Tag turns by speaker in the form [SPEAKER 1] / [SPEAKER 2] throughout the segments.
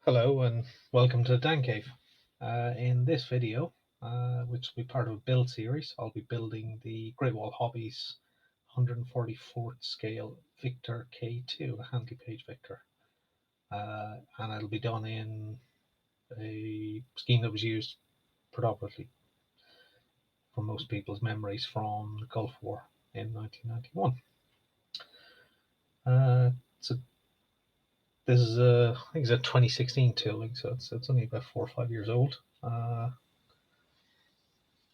[SPEAKER 1] Hello and welcome to the Dan Cave. In this video, which will be part of a build series, I'll be building the Great Wall Hobbies 144th scale Victor K.2, a handley page Victor. And it'll be done in a scheme that was used predominantly from most people's memories from the Gulf War in 1991. So this is I think it's a 2016 tooling, so it's only about 4 or 5 years old.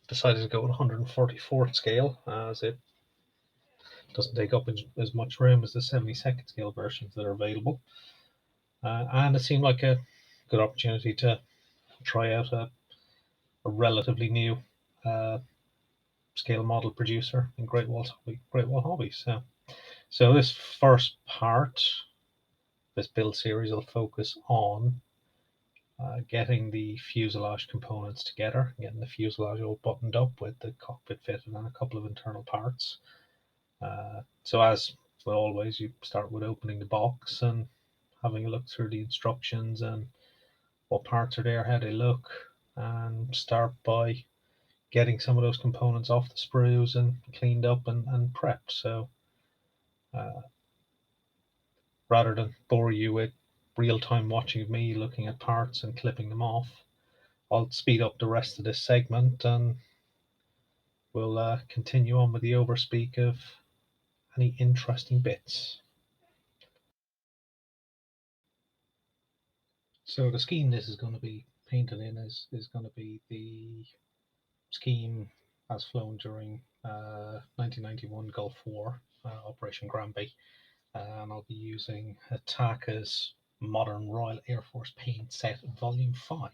[SPEAKER 1] Decided to go with 144th scale as it doesn't take up as much room as the 72nd scale versions that are available. And it seemed like a good opportunity to try out a relatively new scale model producer in Great Wall Hobbies. So this first part, this build series, will focus on getting the fuselage components together, getting the fuselage all buttoned up with the cockpit fitted and a couple of internal parts. So as with always, you start with opening the box and having a look through the instructions and what parts are there, how they look, and start by getting some of those components off the sprues and cleaned up and prepped. So rather than bore you with real-time watching of me looking at parts and clipping them off, I'll speed up the rest of this segment and we'll continue on with the overspeak of any interesting bits. So the scheme this is going to be painted in is going to be the scheme as flown during 1991 Gulf War, Operation Granby, and I'll be using Ataka's Modern Royal Air Force Paint Set Volume 5,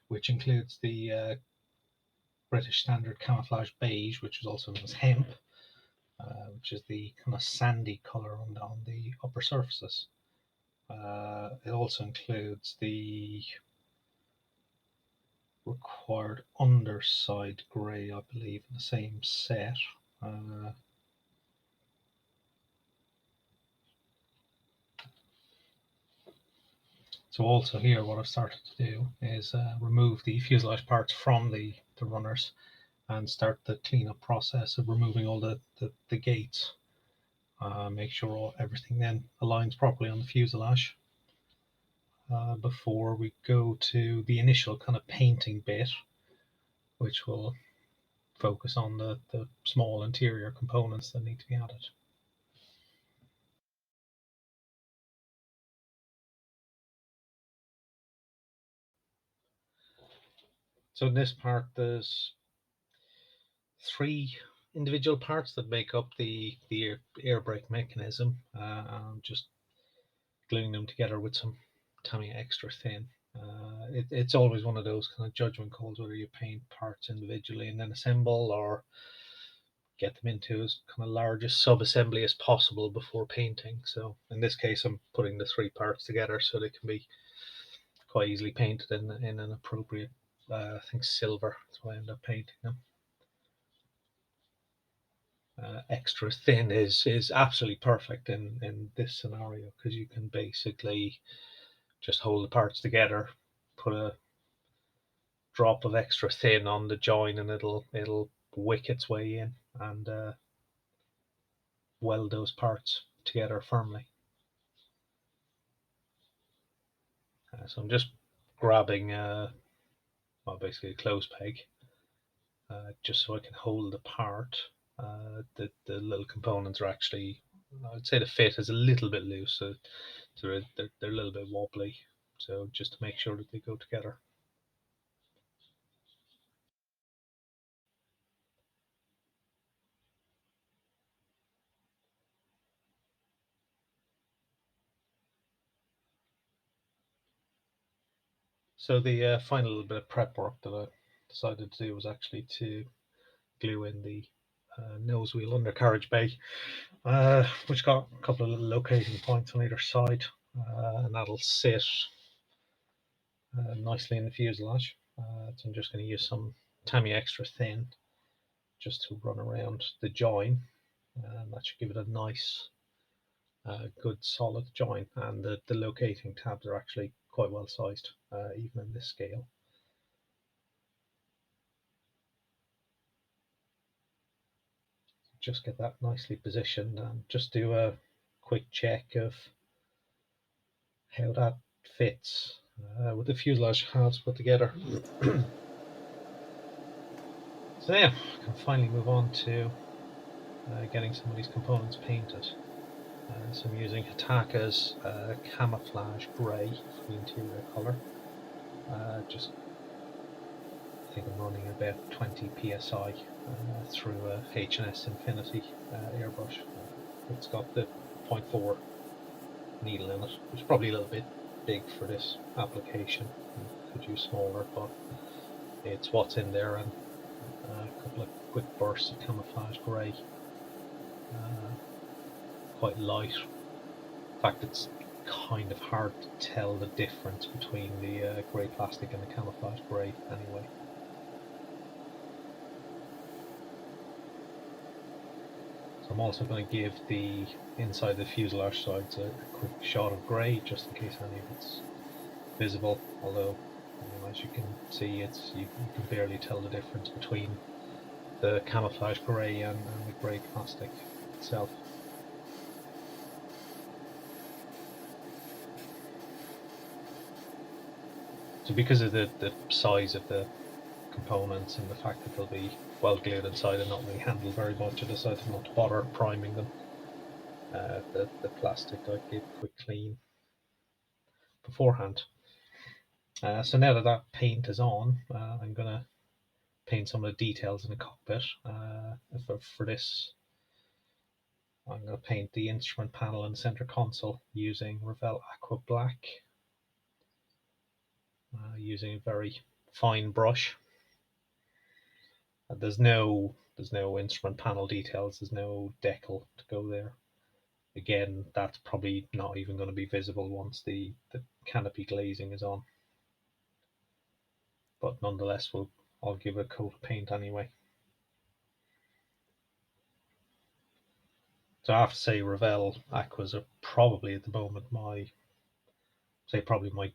[SPEAKER 1] which includes the British Standard Camouflage Beige, which is also known as hemp, which is the kind of sandy colour on the upper surfaces. It also includes the required underside grey, I believe, in the same set. So also here what I've started to do is remove the fuselage parts from the runners and start the cleanup process of removing all the gates. Make sure everything then aligns properly on the fuselage before we go to the initial kind of painting bit, which will focus on the small interior components that need to be added. So in this part there's 3 individual parts that make up the air brake mechanism. I'm just gluing them together with some Tamiya extra thin. It's always one of those kind of judgment calls whether you paint parts individually and then assemble or get them into as kind of large a sub-assembly as possible before painting. So in this case I'm putting the 3 parts together so they can be quite easily painted in an appropriate I think silver. That's why I end up painting them. Extra thin is absolutely perfect in this scenario because you can basically just hold the parts together, put a drop of extra thin on the join, and it'll wick its way in and weld those parts together firmly. So I'm just grabbing well, basically a clothes peg, just so I can hold the part. The little components are actually, I'd say the fit is a little bit loose, so they're a little bit wobbly. So just to make sure that they go together. So the final little bit of prep work that I decided to do was actually to glue in the nose wheel undercarriage bay, which got a couple of little locating points on either side, and that'll sit nicely in the fuselage. So I'm just going to use some Tamiya extra thin just to run around the join, and that should give it a nice good solid join. And the locating tabs are actually quite well sized, even in this scale. Just get that nicely positioned and just do a quick check of how that fits with the fuselage halves put together. So yeah, I can finally move on to getting some of these components painted. So I'm using Hitaka's camouflage grey for the interior colour. Just I think I'm running about 20 psi through a H&S Infinity airbrush. It's got the 0.4 needle in it, which is probably a little bit big for this application. Could use smaller, but it's what's in there, and a couple of quick bursts of camouflage grey. Quite light. In fact, it's kind of hard to tell the difference between the grey plastic and the camouflage grey anyway. So I'm also going to give the inside the fuselage sides a quick shot of grey, just in case any of it's visible, although as you can see, you can barely tell the difference between the camouflage grey and the grey plastic itself. So because of the size of the components and the fact that they'll be well glued inside and not really handled very much, I decided not to bother priming them. The plastic I gave a quick clean beforehand. So now that that paint is on, I'm going to paint some of the details in the cockpit. For this, I'm going to paint the instrument panel and center console using Revell Aqua Black, using a very fine brush. There's no instrument panel details, there's no decal to go there. Again, that's probably not even going to be visible once the canopy glazing is on. But nonetheless, I'll give it a coat of paint anyway. So I have to say, Revell Aquas are probably at the moment my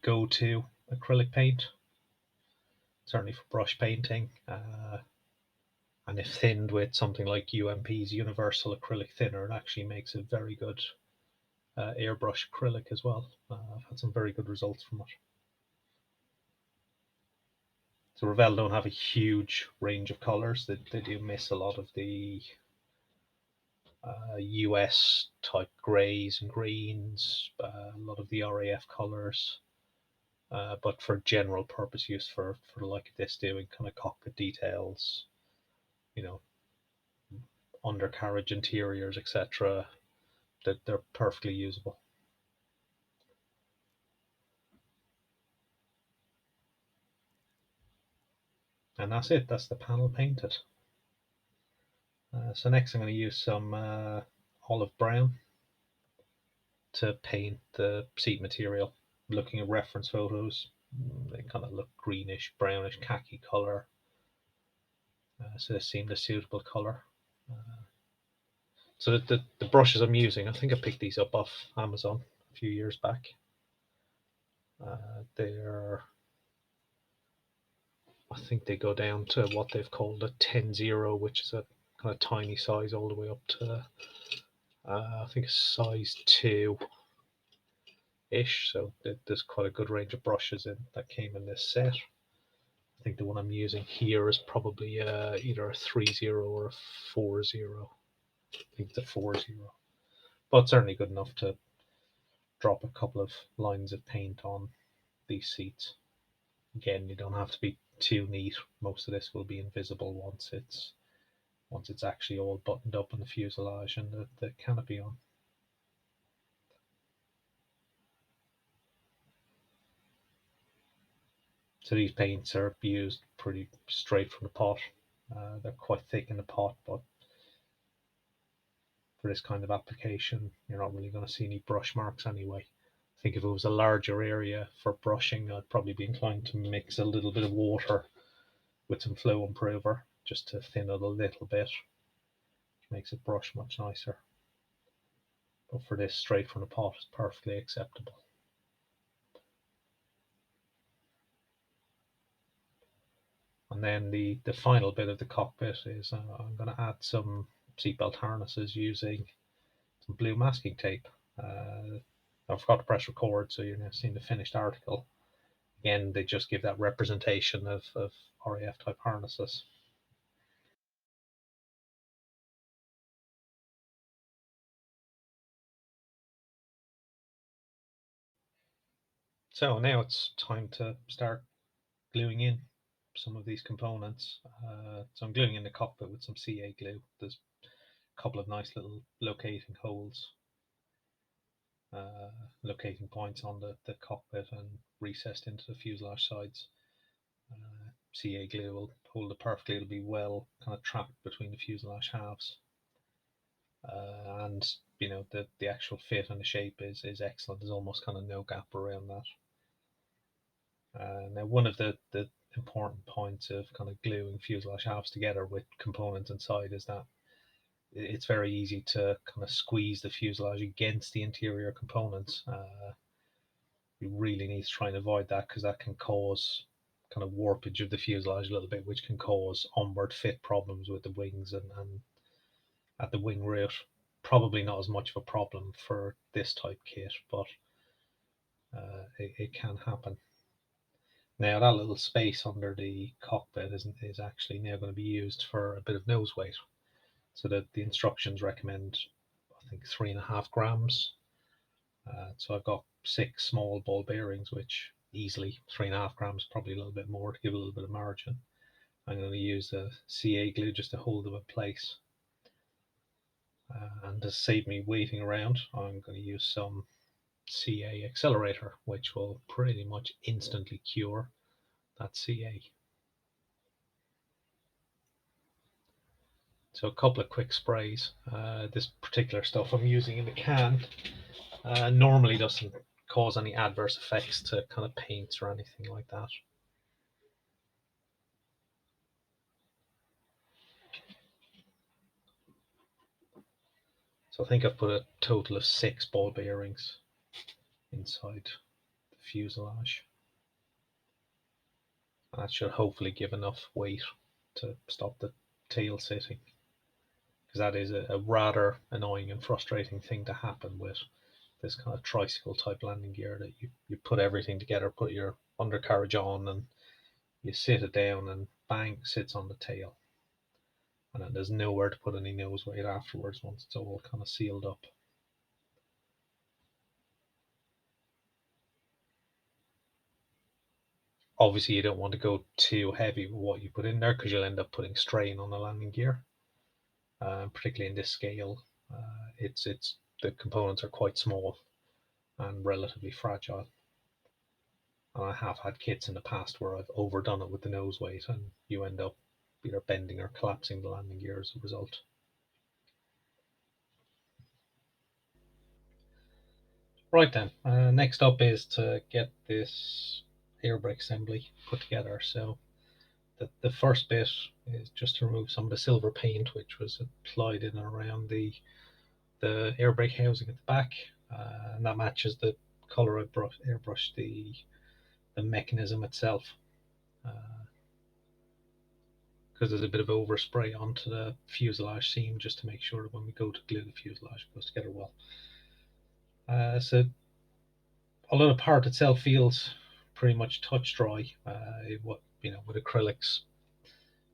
[SPEAKER 1] go-to acrylic paint, certainly for brush painting. And if thinned with something like UMP's Universal Acrylic Thinner, it actually makes a very good airbrush acrylic as well. I've had some very good results from it. So Revell don't have a huge range of colors. They do miss a lot of the US type greys and greens, a lot of the RAF colors. But for general purpose use, for like this, doing kind of cockpit details, undercarriage interiors, etc., that they're perfectly usable. And that's it. That's the panel painted. So next I'm going to use some olive brown to paint the seat material. Looking at reference photos, they kind of look greenish, brownish, khaki color. So this seemed a suitable color. So the brushes I'm using, I think I picked these up off Amazon a few years back. I think they go down to what they've called a 10-0, which is a kind of tiny size, all the way up to I think a size 2 ish. So there's quite a good range of brushes that came in this set. I think the one I'm using here is probably either a 3-0 or a 4-0. I think it's a 4-0, but certainly good enough to drop a couple of lines of paint on these seats. Again, you don't have to be too neat. Most of this will be invisible once it's actually all buttoned up in the fuselage and the canopy on. So these paints are used pretty straight from the pot. They're quite thick in the pot, but for this kind of application, you're not really going to see any brush marks anyway. I think if it was a larger area for brushing, I'd probably be inclined to mix a little bit of water with some flow improver just to thin it a little bit, which makes it brush much nicer. But for this, straight from the pot is perfectly acceptable. And then the final bit of the cockpit is I'm going to add some seatbelt harnesses using some blue masking tape. I forgot to press record, so you're now seeing the finished article. Again, they just give that representation of RAF type harnesses. So now it's time to start gluing in some of these components. So I'm gluing in the cockpit with some CA glue. There's a couple of nice little locating holes, locating points on the cockpit and recessed into the fuselage sides. CA glue will hold it perfectly. It'll be well kind of trapped between the fuselage halves. And the actual fit and the shape is excellent. There's almost kind of no gap around that. Now, one of the important points of kind of gluing fuselage halves together with components inside is that it's very easy to kind of squeeze the fuselage against the interior components. You really need to try and avoid that, because that can cause kind of warpage of the fuselage a little bit, which can cause onboard fit problems with the wings and at the wing root. Probably not as much of a problem for this type kit, but it can happen. Now that little space under the cockpit is actually now going to be used for a bit of nose weight. So that the instructions recommend, I think, 3.5 grams. So I've got 6 small ball bearings, which easily 3.5 grams, probably a little bit more to give a little bit of margin. I'm going to use the CA glue just to hold them in place. And to save me waiting around, I'm going to use some CA accelerator, which will pretty much instantly cure that CA. So a couple of quick sprays. This particular stuff I'm using in the can normally doesn't cause any adverse effects to kind of paints or anything like that. So I think I've put a total of 6 ball bearings inside the fuselage. And that should hopefully give enough weight to stop the tail sitting, because that is a rather annoying and frustrating thing to happen with this kind of tricycle type landing gear, that you put everything together, put your undercarriage on, and you sit it down, and bang, sits on the tail. And then there's nowhere to put any nose weight afterwards once it's all kind of sealed up. Obviously, you don't want to go too heavy with what you put in there, because you'll end up putting strain on the landing gear. Particularly in this scale, it's the components are quite small and relatively fragile. And I have had kits in the past where I've overdone it with the nose weight, and you end up either bending or collapsing the landing gear as a result. Right then, next up is to get this air brake assembly put together. So the first bit is just to remove some of the silver paint which was applied in and around the air brake housing at the back, and that matches the color I airbrushed the mechanism itself, because there's a bit of overspray onto the fuselage seam, just to make sure that when we go to glue the fuselage, it goes together well. So although the part itself feels pretty much touch dry, with acrylics,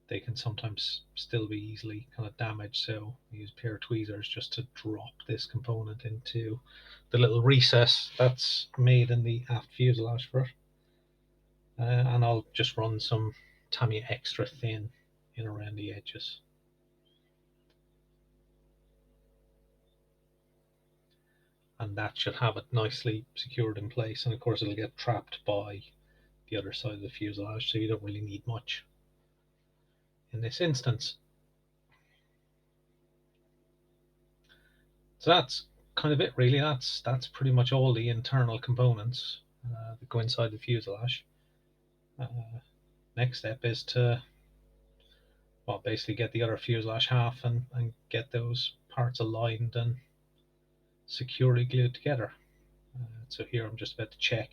[SPEAKER 1] they can sometimes still be easily kind of damaged. So I use a pair of tweezers just to drop this component into the little recess that's made in the aft fuselage for it. And I'll just run some Tamiya extra thin in around the edges. And that should have it nicely secured in place. And of course, it'll get trapped by the other side of the fuselage, so you don't really need much in this instance. So that's kind of it, really. That's pretty much all the internal components that go inside the fuselage. Uh, Next step is to, well, basically get the other fuselage half and get those parts aligned and securely glued together. So here I'm just about to check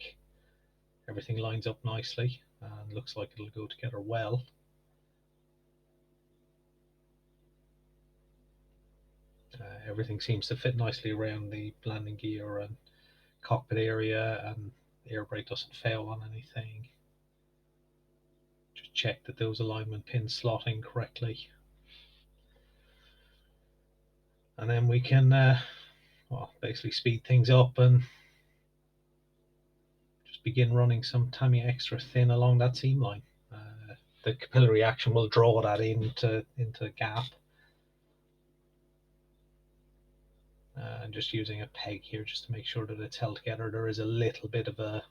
[SPEAKER 1] everything lines up nicely and looks like it'll go together well. Everything seems to fit nicely around the landing gear and cockpit area, and the air brake doesn't fail on anything. Just check that those alignment pins slot in correctly. And then we can basically speed things up and just begin running some Tamiya extra thin along that seam line. The capillary action will draw that into the gap. And just using a peg here just to make sure that it's held together. There is a little bit of a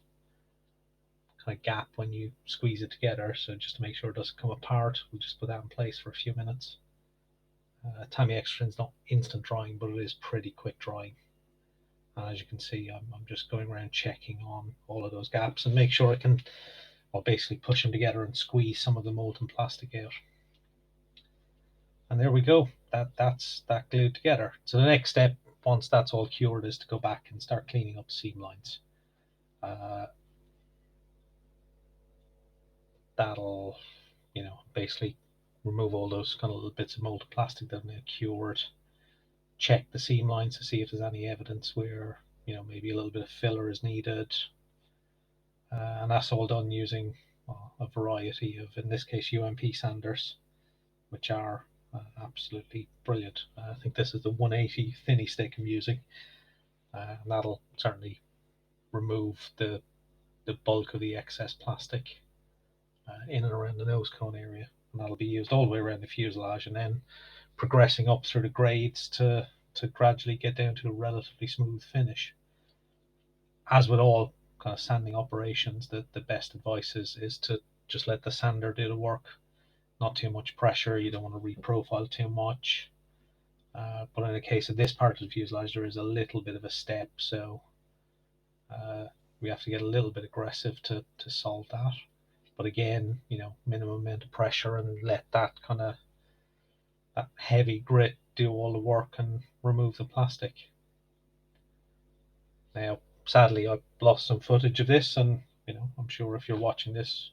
[SPEAKER 1] kind of gap when you squeeze it together, so just to make sure it doesn't come apart, we'll just put that in place for a few minutes. Tamiya extra is not instant drying, but it is pretty quick drying. And as you can see, I'm just going around checking on all of those gaps and make sure I can basically push them together and squeeze some of the molten plastic out. And there we go, that's that glued together. So the next step, once that's all cured, is to go back and start cleaning up seam lines. That'll, basically remove all those kind of little bits of molten plastic that are cured, check the seam lines to see if there's any evidence where, maybe a little bit of filler is needed. And that's all done using a variety of, in this case, UMP sanders, which are absolutely brilliant. I think this is the 180 thinny stick I'm using, and that'll certainly remove the bulk of the excess plastic in and around the nose cone area, and that'll be used all the way around the fuselage, and then progressing up through the grades to gradually get down to a relatively smooth finish. As with all kind of sanding operations, the best advice is to just let the sander do the work. Not too much pressure, you don't want to reprofile too much. But in the case of this part of the fuselage, there is a little bit of a step, so we have to get a little bit aggressive to solve that. But again, minimum amount of pressure, and let that heavy grit do all the work and remove the plastic. Now, sadly, I've lost some footage of this, and I'm sure if you're watching this,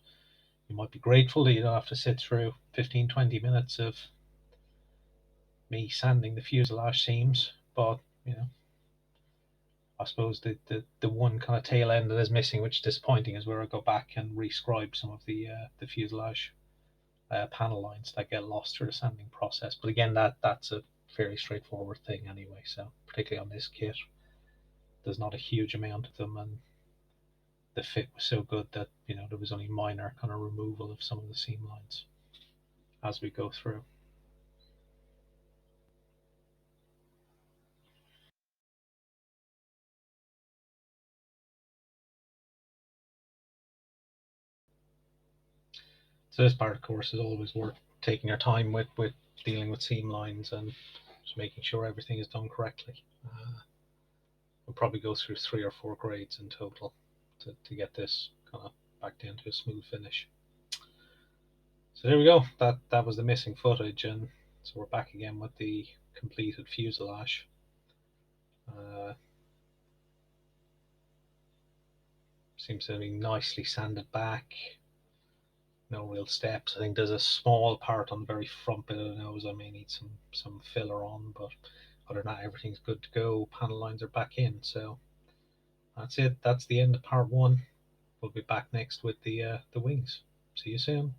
[SPEAKER 1] you might be grateful that you don't have to sit through 15-20 minutes of me sanding the fuselage seams. But I suppose the one kind of tail end that is missing, which is disappointing, is where I go back and rescribe some of the fuselage panel lines that get lost through the sanding process. But again, that's a fairly straightforward thing anyway. So particularly on this kit, there's not a huge amount of them, and the fit was so good that there was only minor kind of removal of some of the seam lines as we go through. So this part, of course, is always worth taking your time with dealing with seam lines and just making sure everything is done correctly. We'll probably go through 3 or 4 grades in total to get this kind of back down to a smooth finish. So there we go. That was the missing footage, and so we're back again with the completed fuselage. Seems to be nicely sanded back. No real steps. I think there's a small part on the very front bit of the nose I may need some filler on, but other than that, everything's good to go. Panel lines are back in, so that's it. That's the end of part 1. We'll be back next with the wings. See you soon.